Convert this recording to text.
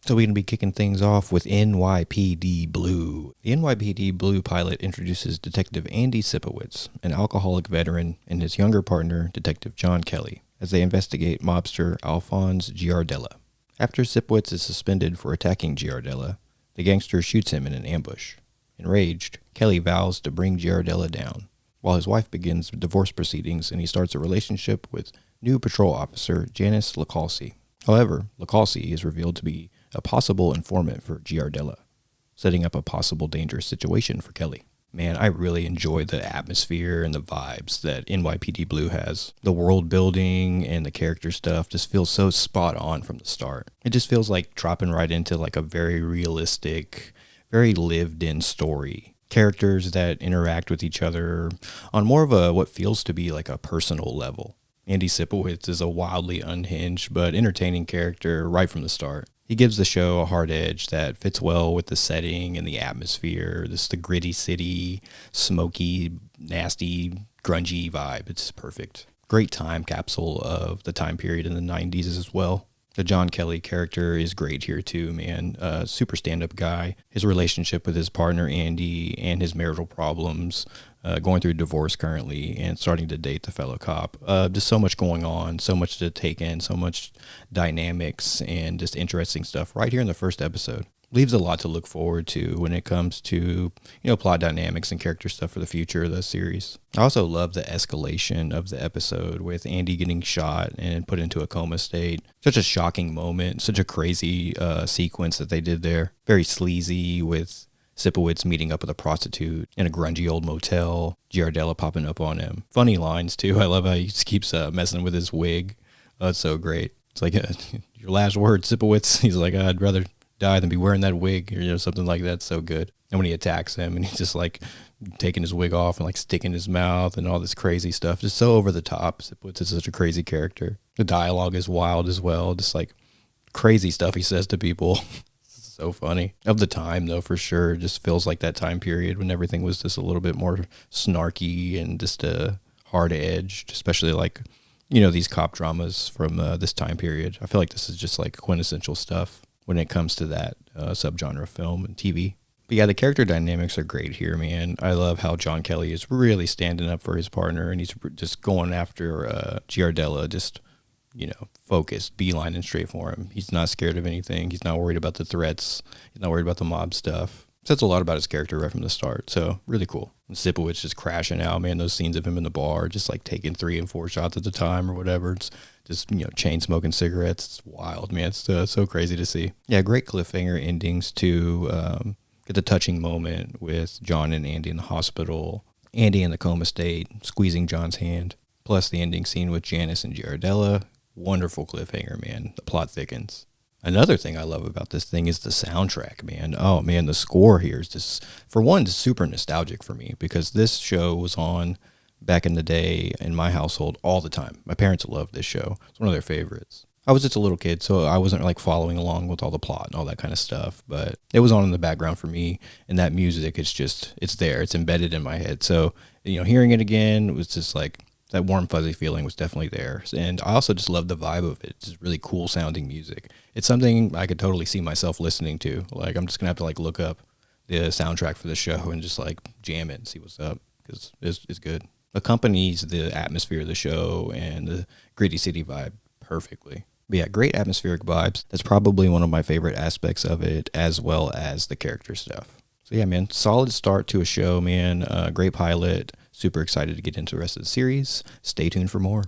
So we're going to be kicking things off with NYPD Blue. The NYPD Blue pilot introduces Detective Andy Sipowicz, an alcoholic veteran, and his younger partner, Detective John Kelly, as they investigate mobster Alphonse Giardella. After Sipowicz is suspended for attacking Giardella, the gangster shoots him in an ambush. Enraged, Kelly vows to bring Giardella down, while his wife begins divorce proceedings and he starts a relationship with new patrol officer Janice LaCalci. However, LaCalci is revealed to be a possible informant for Giardella, setting up a possible dangerous situation for Kelly. Man, I really enjoy the atmosphere and the vibes that NYPD Blue has. The world building and the character stuff just feels so spot on from the start. It just feels like dropping right into like a very realistic, very lived in story. Characters that interact with each other on more of a what feels to be like a personal level. Andy Sipowicz is a wildly unhinged but entertaining character right from the start. He gives the show a hard edge that fits well with the setting and the atmosphere. This the gritty city, smoky, nasty, grungy vibe. It's perfect. Great time capsule of the time period in the 90s as well. The John Kelly character is great here too, man. Super stand-up guy. His relationship with his partner Andy and his marital problems, going through divorce currently and starting to date the fellow cop. Just so much going on, so much to take in, so much dynamics and just interesting stuff right here in the first episode. Leaves a lot to look forward to when it comes to, plot dynamics and character stuff for the future of the series. I also love the escalation of the episode with Andy getting shot and put into a coma state. Such a shocking moment, such a crazy sequence that they did there. Very sleazy with Sipowicz meeting up with a prostitute in a grungy old motel, Giardella popping up on him. Funny lines too. I love how he just keeps messing with his wig. Oh, it's so great. It's like, your last word, Sipowicz. He's like, I'd rather die than be wearing that wig, or something like that. So good. And when he attacks him and he's just like taking his wig off and like sticking his mouth and all this crazy stuff, just so over the top. Sipowicz is such a crazy character. The dialogue is wild as well, just like crazy stuff he says to people. So funny. Of the time though, for sure, just feels like that time period when everything was just a little bit more snarky and just hard edged, especially like these cop dramas from this time period. I feel like this is just like quintessential stuff when it comes to that subgenre of film and TV. But yeah, the character dynamics are great here, man. I love how John Kelly is really standing up for his partner, and he's just going after Giardella, just, focused, beelining straight for him. He's not scared of anything. He's not worried about the threats. He's not worried about the mob stuff. Says a lot about his character right from the start, so really cool. And Sipowicz just crashing out, man. Those scenes of him in the bar, just like taking 3 and 4 shots at a time or whatever. It's just, chain smoking cigarettes. It's wild, man. It's so crazy to see. Yeah, great cliffhanger endings to get the touching moment with John and Andy in the hospital. Andy in the coma state, squeezing John's hand. Plus the ending scene with Janice and Giardella. Wonderful cliffhanger, man. The plot thickens. Another thing I love about this thing is the soundtrack, man. Oh, man, the score here is just, for one, just super nostalgic for me because this show was on back in the day in my household all the time. My parents loved this show. It's one of their favorites. I was just a little kid, so I wasn't like following along with all the plot and all that kind of stuff, but it was on in the background for me, and that music, it's there. It's embedded in my head. So, hearing it again was just like, that warm, fuzzy feeling was definitely there. And I also just love the vibe of it. It's just really cool sounding music. It's something I could totally see myself listening to. Like, I'm just going to have to like look up the soundtrack for the show and just like jam it and see what's up because it's good. Accompanies the atmosphere of the show and the gritty city vibe perfectly. But yeah, great atmospheric vibes. That's probably one of my favorite aspects of it, as well as the character stuff. So yeah, man, solid start to a show, man. Great pilot. Super excited to get into the rest of the series. Stay tuned for more.